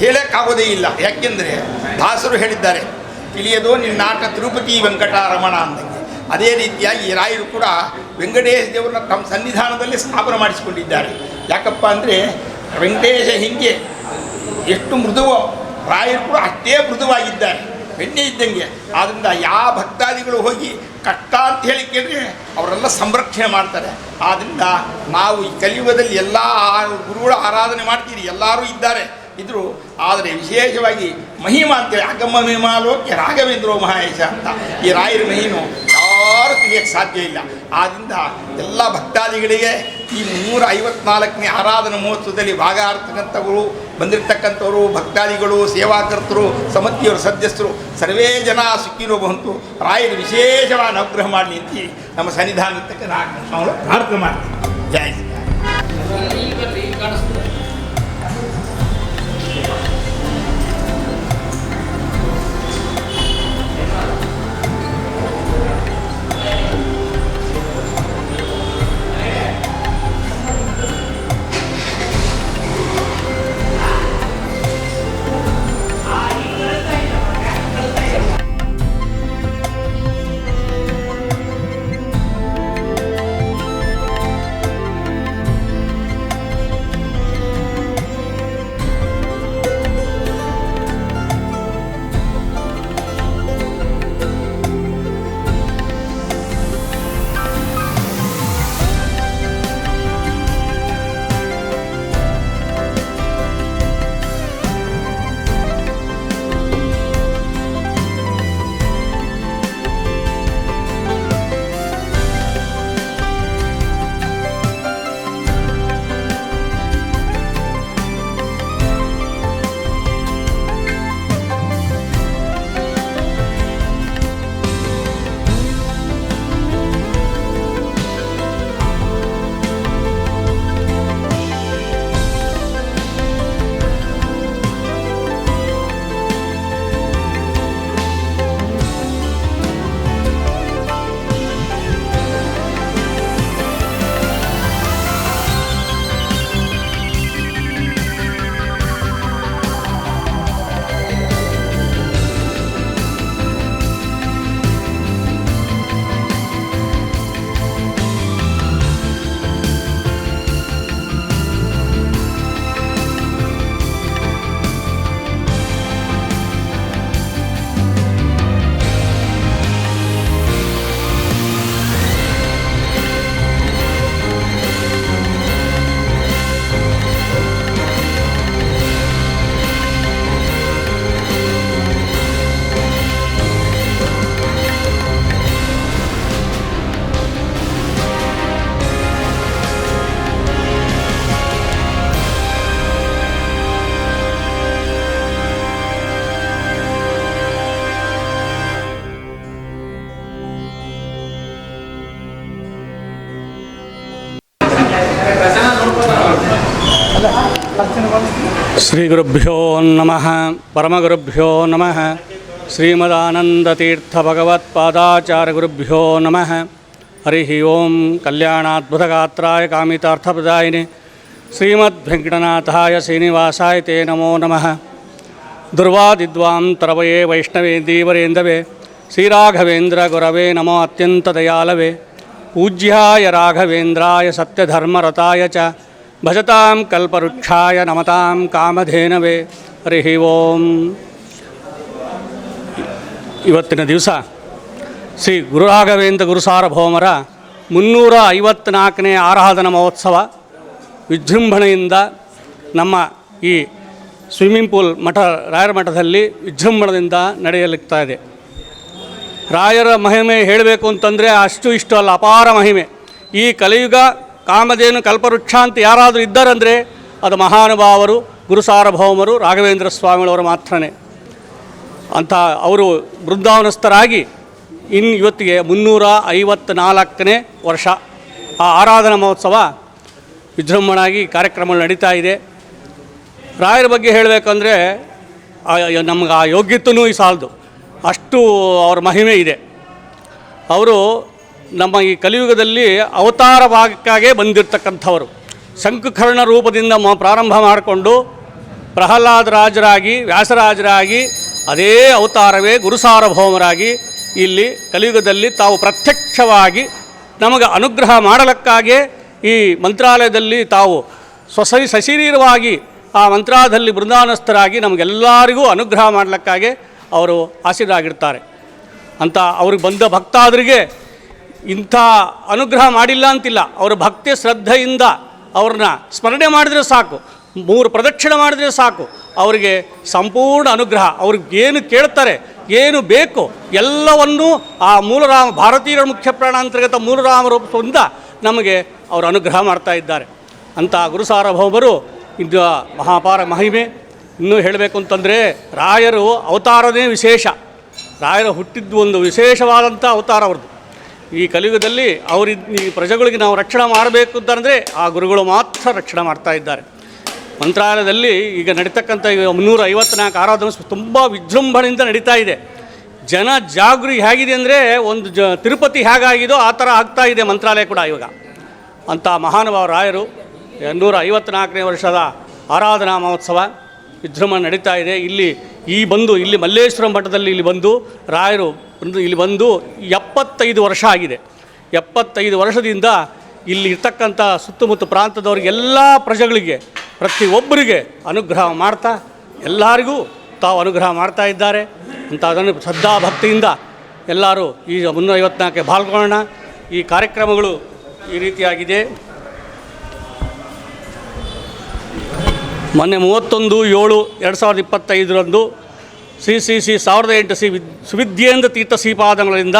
ಹೇಳೋಕ್ಕಾಗೋದೇ ಇಲ್ಲ. ಯಾಕೆಂದರೆ ದಾಸರು ಹೇಳಿದ್ದಾರೆ, ತಿಳಿಯದೋ ನಿನ್ನಾಟ ತಿರುಪತಿ ವೆಂಕಟರಮಣ ಅಂದಂಗೆ. ಅದೇ ರೀತಿಯಾಗಿ ರಾಯರು ಕೂಡ ವೆಂಕಟೇಶ ದೇವರನ್ನ ತಮ್ಮ ಸನ್ನಿಧಾನದಲ್ಲಿ ಸ್ಥಾಪನೆ ಮಾಡಿಸಿಕೊಂಡಿದ್ದಾರೆ. ಯಾಕಪ್ಪ ಅಂದರೆ ವೆಂಕಟೇಶ ಹಿಂಗೆ ಎಷ್ಟು ಮೃದುವೋ ರಾಯರು ಕೂಡ ಅಷ್ಟೇ ಮೃದುವಾಗಿದ್ದಾರೆ, ಬೆಣ್ಣೆ ಇದ್ದಂಗೆ. ಆದ್ದರಿಂದ ಯಾವ ಭಕ್ತಾದಿಗಳು ಹೋಗಿ ಕಷ್ಟ ಅಂತ ಹೇಳಿ ಕೇಳಿದ್ರೆ ಅವರೆಲ್ಲ ಸಂರಕ್ಷಣೆ ಮಾಡ್ತಾರೆ. ಆದ್ದರಿಂದ ನಾವು ಈ ಕಲಿಯುಗದಲ್ಲಿ ಎಲ್ಲ ಗುರುಗಳ ಆರಾಧನೆ ಮಾಡ್ತೀರಿ, ಎಲ್ಲರೂ ಇದ್ದಾರೆ ಇದ್ದರು. ಆದರೆ ವಿಶೇಷವಾಗಿ ಮಹಿಮಾ ಅಂತೇಳಿ ಅಗಮ ಮಹಿಮಾಲೋಕ್ಯ ರಾಘವೇಂದ್ರೋ ಮಹಾಯೇಶ ಅಂತ ಈ ರಾಯರ ಮಹಿಮೆ ಯಾರು ತಿಳಿಯೋಕ್ಕೆ ಸಾಧ್ಯ ಇಲ್ಲ. ಆದ್ದರಿಂದ ಎಲ್ಲ ಭಕ್ತಾದಿಗಳಿಗೆ ಈ 354ನೇ ಆರಾಧನಾ ಮಹೋತ್ಸವದಲ್ಲಿ ಭಾಗವಹಿಸ್ತಕ್ಕಂಥವರು ಬಂದಿರತಕ್ಕಂಥವರು ಭಕ್ತಾದಿಗಳು, ಸೇವಾಕರ್ತರು, ಸಮಿತಿಯವರು, ಸದಸ್ಯರು ಸರ್ವೇ ಜನ ಸುಖಿನೋ ಬಂತು ರಾಯರು ವಿಶೇಷವಾಗಿ ಅನುಗ್ರಹ ಮಾಡಿ ನಿಂತು ನಮ್ಮ ಸನ್ನಿಧಾನಕ್ಕೆ ನಾವು ಪ್ರಾರ್ಥನೆ ಮಾಡ್ತೀವಿ. ಜಯ ಶ್ರೀ ಶ್ರೀಗುರುಭ್ಯೋ ನಮಃ ಪರಮಗುರುಭ್ಯೋ ನಮಃ ಶ್ರೀಮದಾನಂದತೀರ್ಥಭಗವತ್ಪಾದಾಚಾರ್ಯಗುರುಭ್ಯೋ ನಮಃ ಹರಿ ಓಂ ಕಲ್ಯಾಣಾದ್ಭುತಗಾತ್ರಾಯ ಕಾಮಿತಾರ್ಥಪ್ರದಾಯಿನಿ ಶ್ರೀಮದ್ವೆಂಕಟನಾಥಾಯ ಶ್ರೀನಿವಾಸಾಯ ತೇ ನಮೋ ನಮಃ. ದುರ್ವಾದಿದ್ವಾಂ ತರವಯೇ ವೈಷ್ಣವೇ ದೀವರೇಂದವೇ ಶ್ರೀರಾಘವೇಂದ್ರ ಗುರವೇ ನಮೋ ಅತ್ಯಂತ ದಯಾಲವೇ. ಪೂಜ್ಯಾಯ ರಾಘವೇಂದ್ರಾಯ ಸತ್ಯಧರ್ಮರತಾಯ ಚ ಭಜತಾಂ ಕಲ್ಪವೃಕ್ಷಾಯ ನಮತಾಂ ಕಾಮಧೇನವೇ. ಹರಿ ಓಂ. ಇವತ್ತಿನ ದಿವಸ ಶ್ರೀ ಗುರುರಾಘವೇಂದ್ರ ಗುರುಸಾರ್ವಭೌಮರ 354ನೇ ಆರಾಧನಾ ಮಹೋತ್ಸವ ವಿಜೃಂಭಣೆಯಿಂದ ನಮ್ಮ ಈ ಸ್ವಿಮ್ಮಿಂಗ್ ಪೂಲ್ ಮಠ ರಾಯರ ಮಠದಲ್ಲಿ ವಿಜೃಂಭಣೆಯಿಂದ ನಡೆಯಲಿಕ್ತಾ ಇದೆ. ರಾಯರ ಮಹಿಮೆ ಹೇಳಬೇಕು ಅಂತಂದರೆ ಅಷ್ಟು ಇಷ್ಟು ಅಲ್ಲ, ಅಪಾರ ಮಹಿಮೆ. ಈ ಕಲಿಯುಗ ಕಾಮಧೇನು ಕಲ್ಪವೃಕ್ಷ ಅಂತ ಯಾರಾದರೂ ಇದ್ದಾರಂದರೆ ಅದು ಮಹಾನುಭಾವರು ಗುರುಸಾರ್ವಭೌಮರು ರಾಘವೇಂದ್ರ ಸ್ವಾಮಿಗಳವರು ಮಾತ್ರನೇ. ಅಂಥ ಅವರು ಬೃಂದಾವನಸ್ಥರಾಗಿ ಇವತ್ತಿಗೆ 354ನೇ ವರ್ಷ ಆ ಆರಾಧನಾ ಮಹೋತ್ಸವ ವಿಜೃಂಭಣೆಯಾಗಿ ಕಾರ್ಯಕ್ರಮಗಳು ನಡೀತಾ ಇದೆ. ರಾಯರ ಬಗ್ಗೆ ಹೇಳಬೇಕಂದ್ರೆ ನಮ್ಗೆ ಆ ಯೋಗ್ಯತೆಯೂ ಸಾಲದು, ಅಷ್ಟು ಅವ್ರ ಮಹಿಮೆ ಇದೆ. ಅವರು ನಮ್ಮ ಈ ಕಲಿಯುಗದಲ್ಲಿ ಅವತಾರ ಭಾಗಕ್ಕಾಗೇ ಬಂದಿರತಕ್ಕಂಥವರು. ಶಂಕುಕರ್ಣ ರೂಪದಿಂದ ಪ್ರಾರಂಭ ಮಾಡಿಕೊಂಡು ಪ್ರಹ್ಲಾದರಾಜರಾಗಿ ವ್ಯಾಸರಾಜರಾಗಿ ಅದೇ ಅವತಾರವೇ ಗುರುಸಾರ್ವಭೌಮರಾಗಿ ಇಲ್ಲಿ ಕಲಿಯುಗದಲ್ಲಿ ತಾವು ಪ್ರತ್ಯಕ್ಷವಾಗಿ ನಮಗೆ ಅನುಗ್ರಹ ಮಾಡಲಿಕ್ಕಾಗೇ ಈ ಮಂತ್ರಾಲಯದಲ್ಲಿ ತಾವು ಸಶರೀರವಾಗಿ ಆ ಮಂತ್ರಾಲಯದಲ್ಲಿ ಬೃಂದಾವನಸ್ಥರಾಗಿ ನಮಗೆಲ್ಲರಿಗೂ ಅನುಗ್ರಹ ಮಾಡಲಿಕ್ಕಾಗಿ ಅವರು ಆಸೀನರಾಗಿರ್ತಾರೆ. ಅಂತ ಅವ್ರಿಗೆ ಬಂದ ಭಕ್ತಾದರಿಗೆ ಇಂಥ ಅನುಗ್ರಹ ಮಾಡಿಲ್ಲ ಅಂತಿಲ್ಲ. ಅವರ ಭಕ್ತಿ ಶ್ರದ್ಧೆಯಿಂದ ಅವ್ರನ್ನ ಸ್ಮರಣೆ ಮಾಡಿದರೆ ಸಾಕು, 3 ಪ್ರದಕ್ಷಿಣೆ ಮಾಡಿದರೆ ಸಾಕು, ಅವರಿಗೆ ಸಂಪೂರ್ಣ ಅನುಗ್ರಹ. ಅವ್ರಿಗೆ ಏನು ಕೇಳ್ತಾರೆ, ಏನು ಬೇಕು ಎಲ್ಲವನ್ನೂ ಆ ಮೂಲರಾಮ ಭಾರತೀಯರ ಮುಖ್ಯ ಪ್ರಾಣಾಂತರ್ಗತ ಮೂಲರಾಮ ರೂಪದಿಂದ ನಮಗೆ ಅವರು ಅನುಗ್ರಹ ಮಾಡ್ತಾ ಇದ್ದಾರೆ. ಅಂಥ ಗುರುಸಾರ್ವಭೌಮರು ಇದು ಮಹಾಪಾರ ಮಹಿಮೆ. ಇನ್ನೂ ಹೇಳಬೇಕು ಅಂತಂದರೆ ರಾಯರು ಅವತಾರನೇ ವಿಶೇಷ. ರಾಯರು ಹುಟ್ಟಿದ್ದು ಒಂದು ವಿಶೇಷವಾದಂಥ ಅವತಾರ ಅವ್ರದ್ದು. ಈ ಕಲಿಯುಗದಲ್ಲಿ ಈ ಪ್ರಜೆಗಳಿಗೆ ನಾವು ರಕ್ಷಣೆ ಮಾಡಬೇಕು ಅಂತಂದರೆ ಆ ಗುರುಗಳು ಮಾತ್ರ ರಕ್ಷಣೆ ಮಾಡ್ತಾ ಇದ್ದಾರೆ. ಮಂತ್ರಾಲಯದಲ್ಲಿ ಈಗ ನಡೀತಕ್ಕಂಥ 354 ಆರಾಧನೆ ತುಂಬ ವಿಜೃಂಭಣೆಯಿಂದ ನಡೀತಾ ಇದೆ. ಜನ ಜಾಗೃತಿ ಹೇಗಿದೆ ಅಂದರೆ ಒಂದು ತಿರುಪತಿ ಹೇಗಾಗಿದೋ ಆ ಥರ ಆಗ್ತಾ ಇದೆ ಮಂತ್ರಾಲಯ ಕೂಡ ಇವಾಗ. ಅಂಥ ಮಹಾನುಭಾವ ರಾಯರು 254ನೇ ವರ್ಷದ ಆರಾಧನಾ ಮಹೋತ್ಸವ ವಿಜೃಂಭಣೆ ನಡೀತಾ ಇದೆ. ಇಲ್ಲಿ ಮಲ್ಲೇಶ್ವರ ಮಠದಲ್ಲಿ ಬಂದು ರಾಯರು ಇಲ್ಲಿ ಬಂದು 75 ವರ್ಷ ಆಗಿದೆ. 75 ವರ್ಷದಿಂದ ಇಲ್ಲಿ ಇರ್ತಕ್ಕಂಥ ಸುತ್ತಮುತ್ತ ಪ್ರಾಂತದವರಿಗೆಲ್ಲ ಪ್ರಜೆಗಳಿಗೆ ಪ್ರತಿಯೊಬ್ಬರಿಗೆ ಅನುಗ್ರಹ ಮಾಡ್ತಾ ಎಲ್ಲರಿಗೂ ತಾವು ಅನುಗ್ರಹ ಮಾಡ್ತಾ ಇದ್ದಾರೆ. ಅಂತ ಅದನ್ನು ಶ್ರದ್ಧಾಭಕ್ತಿಯಿಂದ ಎಲ್ಲರೂ ಈ 354ಕ್ಕೆ ಪಾಲ್ಗೊಳ್ಳೋಣ. ಈ ಕಾರ್ಯಕ್ರಮಗಳು ಈ ರೀತಿಯಾಗಿದೆ. ಮೊನ್ನೆ 31/7/2025 ಶ್ರೀ 1008 ಶ್ರೀ ಸುವಿದ್ಯೇಂದ್ರ ತೀರ್ಥ ಶ್ರೀಪಾದಂಗಳಿಂದ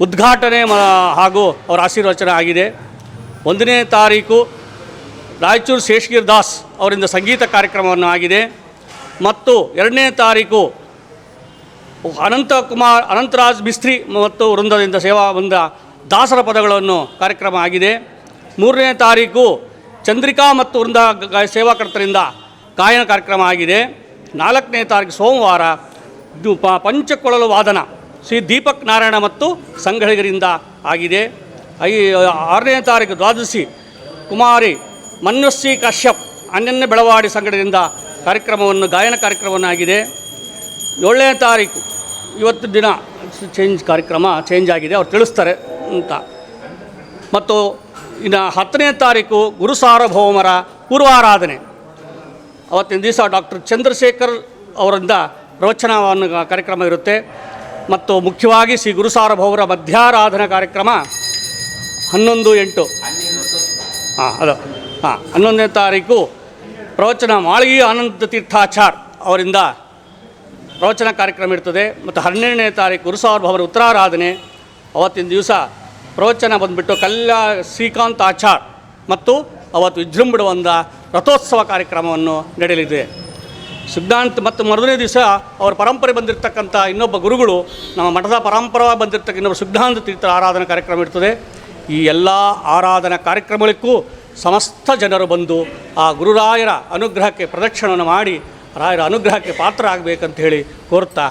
ಉದ್ಘಾಟನೆ ಹಾಗೂ ಅವರ ಆಶೀರ್ವಚನ ಆಗಿದೆ. 1ನೇ ತಾರೀಕು ರಾಯಚೂರು ಶೇಷಗಿರಿ ದಾಸ್ ಅವರಿಂದ ಸಂಗೀತ ಕಾರ್ಯಕ್ರಮವನ್ನು ಆಗಿದೆ. ಮತ್ತು 2ನೇ ತಾರೀಕು ಅನಂತರಾಜ್ ಮಿಸ್ತ್ರಿ ಮತ್ತು ವೃಂದದಿಂದ ದಾಸರ ಪದಗಳನ್ನು ಕಾರ್ಯಕ್ರಮ ಆಗಿದೆ. 3ನೇ ತಾರೀಕು ಚಂದ್ರಿಕಾ ಮತ್ತು ವೃಂದ ಸೇವಾಕರ್ತರಿಂದ ಗಾಯನ ಕಾರ್ಯಕ್ರಮ ಆಗಿದೆ. 4ನೇ ತಾರೀಕು ಸೋಮವಾರ ಪಂಚಕೊಳಲು ವಾದನ ಶ್ರೀ ದೀಪಕ್ ನಾರಾಯಣ ಮತ್ತು ಸಂಘಳಿಗರಿಂದ ಆಗಿದೆ. 6ನೇ ತಾರೀಕು ದ್ವಾದಶಿ ಕುಮಾರಿ ಮನ್ವಶ್ರೀ ಕಶ್ಯಪ್ ಅನ್ಯನ್ಯ ಬೆಳವಾಡಿ ಸಂಘಟನೆಯಿಂದ ಗಾಯನ ಕಾರ್ಯಕ್ರಮವನ್ನು ಆಗಿದೆ. 7ನೇ ತಾರೀಕು ಇವತ್ತು ದಿನ ಚೇಂಜ್ ಆಗಿದೆ, ಅವ್ರು ತಿಳಿಸ್ತಾರೆ ಅಂತ. ಮತ್ತು ಇನ್ನು 10ನೇ ತಾರೀಕು ಗುರುಸಾರ್ವಭೌಮರ ಪೂರ್ವಾರಾಧನೆ. ಅವತ್ತಿನ ದಿವಸ ಡಾಕ್ಟರ್ ಚಂದ್ರಶೇಖರ್ ಅವರಿಂದ ಪ್ರವಚನವನ್ನು ಕಾರ್ಯಕ್ರಮ ಇರುತ್ತೆ. ಮತ್ತು ಮುಖ್ಯವಾಗಿ ಶ್ರೀ ಗುರುಸಾರ್ವಭೌಮರ ಮಧ್ಯಾರಾಧನಾ ಕಾರ್ಯಕ್ರಮ 11/8 11ನೇ ತಾರೀಕು ಪ್ರವಚನ ಮಾಳಗಿ ಆನಂದ ತೀರ್ಥಾಚಾರ್ ಅವರಿಂದ ಪ್ರವಚನ ಕಾರ್ಯಕ್ರಮ ಇರ್ತದೆ. ಮತ್ತು 12ನೇ ತಾರೀಕು ಗುರುಸಾರ್ವಭೌಮರ ಉತ್ತರಾರಾಧನೆ. ಅವತ್ತಿನ ದಿವಸ ಪ್ರವಚನ ಬಂದುಬಿಟ್ಟು ಶ್ರೀಕಾಂತ್ ಆಚಾರ್ ಮತ್ತು ಅವತ್ತು ವಿಜೃಂಭಣೆಯಿಂದ ರಥೋತ್ಸವ ಕಾರ್ಯಕ್ರಮವನ್ನು ನಡೆಯಲಿದೆ. ಸಿದ್ಧಾಂತ ಮತ್ತು ಮರುದನೇ ದಿವಸ ಅವರ ಪರಂಪರೆ ಬಂದಿರತಕ್ಕಂಥ ಇನ್ನೊಬ್ಬ ಗುರುಗಳು ನಮ್ಮ ಮಠದ ಪರಂಪರವಾಗಿ ಬಂದಿರತಕ್ಕ ಇನ್ನೊಬ್ಬ ಸಿದ್ಧಾಂತ ತೀರ್ಥರ ಆರಾಧನಾ ಕಾರ್ಯಕ್ರಮ ಇರ್ತದೆ. ಈ ಎಲ್ಲ ಆರಾಧನಾ ಕಾರ್ಯಕ್ರಮಗಳಿಗೂ ಸಮಸ್ತ ಜನರು ಬಂದು ಆ ಗುರುರಾಯರ ಅನುಗ್ರಹಕ್ಕೆ ಪ್ರದಕ್ಷಿಣೆಯನ್ನು ಮಾಡಿ ರಾಯರ ಅನುಗ್ರಹಕ್ಕೆ ಪಾತ್ರ ಆಗಬೇಕಂತ ಹೇಳಿ ಕೋರ್ತಾ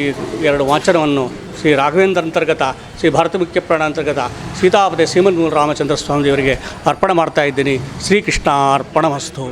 ಈ 2 ವಾಚನವನ್ನು ಶ್ರೀ ರಾಘವೇಂದ್ರ ಅಂತರ್ಗತ ಶ್ರೀ ಭಾರತ ಮುಖ್ಯ ಪ್ರಾಣ ಅಂತರ್ಗತ ಸೀತಾಪತಿ ಶ್ರೀಮನ್ಮೂಲ ರಾಮಚಂದ್ರ ಸ್ವಾಮಿಯವರಿಗೆ ಅರ್ಪಣೆ ಮಾಡ್ತಾ ಇದ್ದೀನಿ. ಶ್ರೀಕೃಷ್ಣ ಅರ್ಪಣಮಸ್ತು.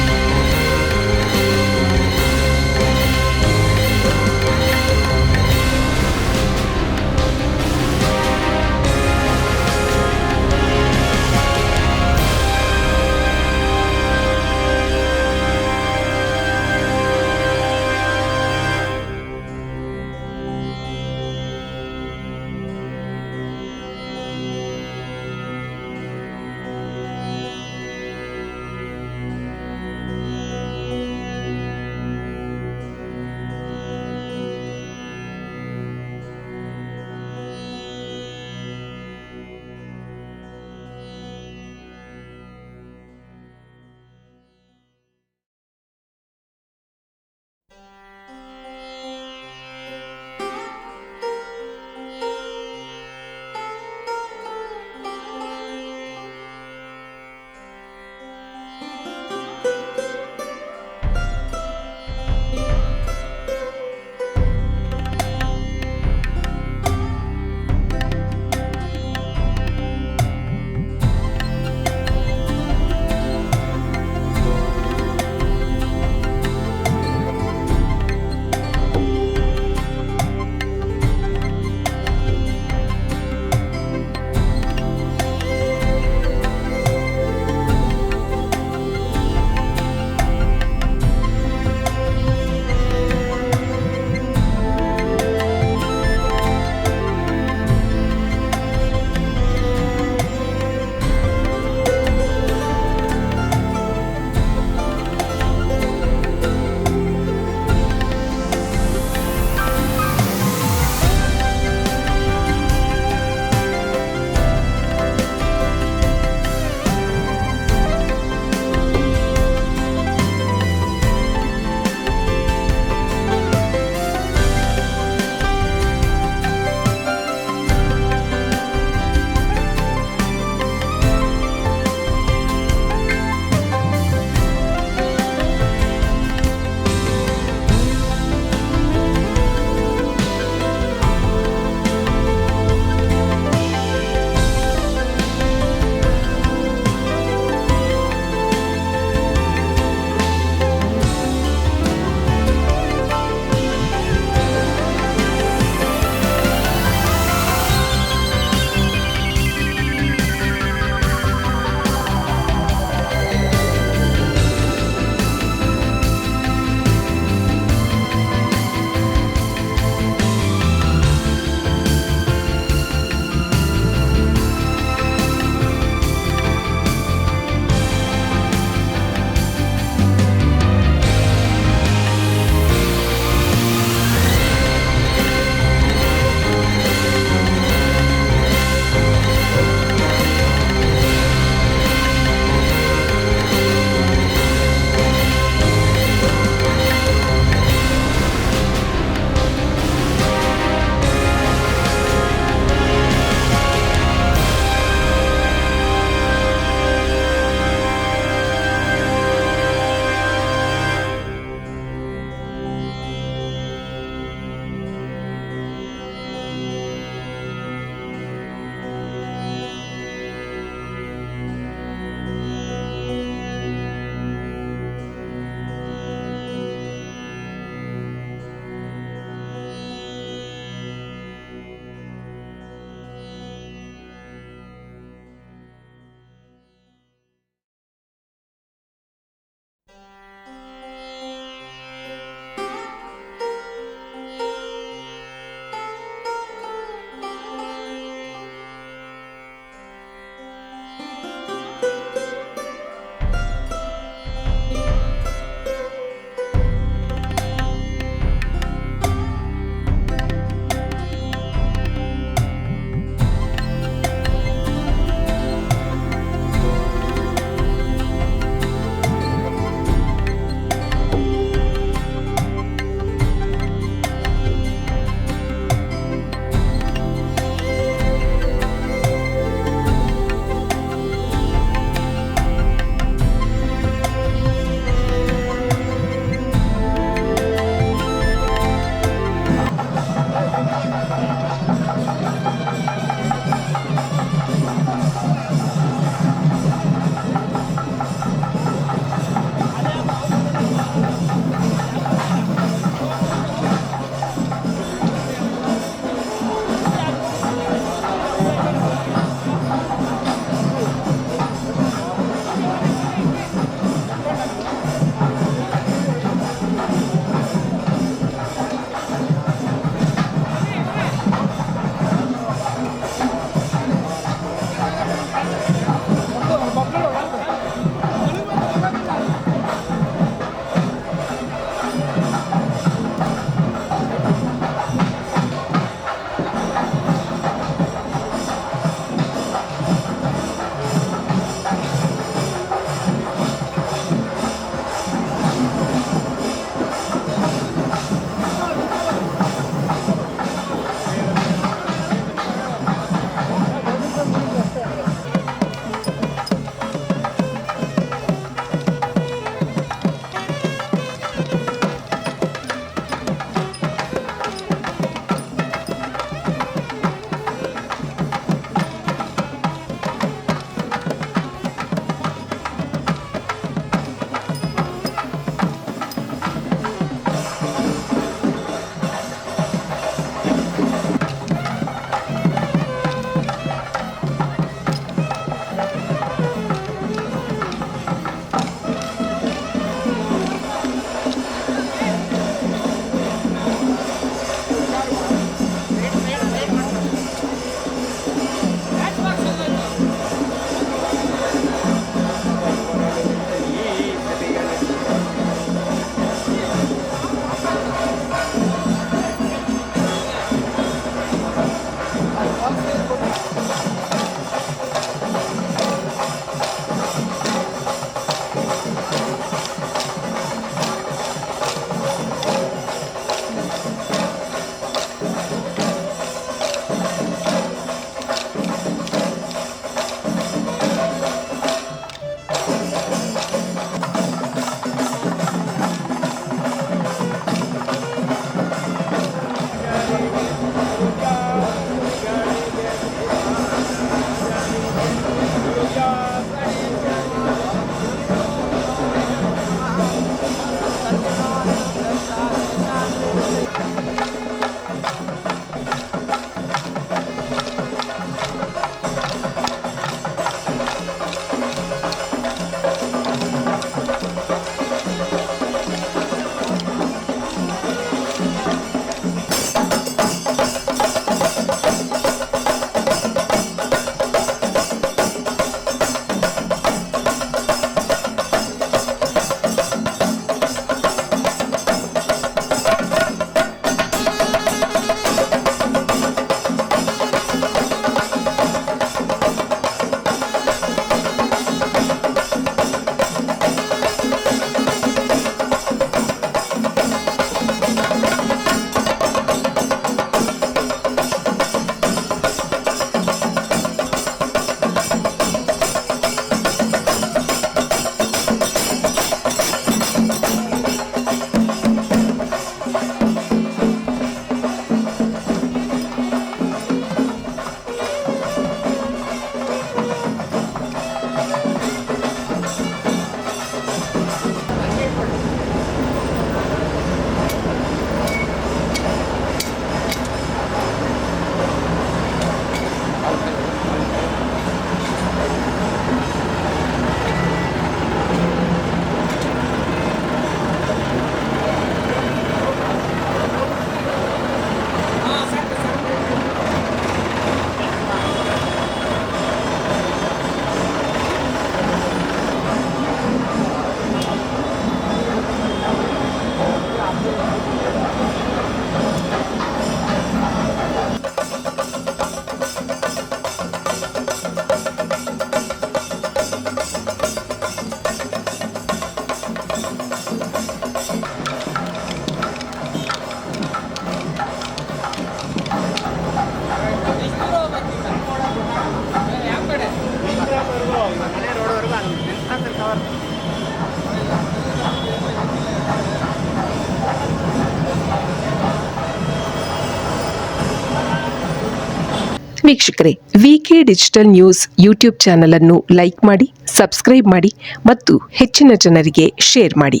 ವೀಕ್ಷಕರೇ, ವಿಕೆ ಡಿಜಿಟಲ್ ನ್ಯೂಸ್ ಯೂಟ್ಯೂಬ್ ಚಾನಲ್ ಅನ್ನು ಲೈಕ್ ಮಾಡಿ, ಸಬ್ಸ್ಕ್ರೈಬ್ ಮಾಡಿ ಮತ್ತು ಹೆಚ್ಚಿನ ಜನರಿಗೆ ಶೇರ್ ಮಾಡಿ.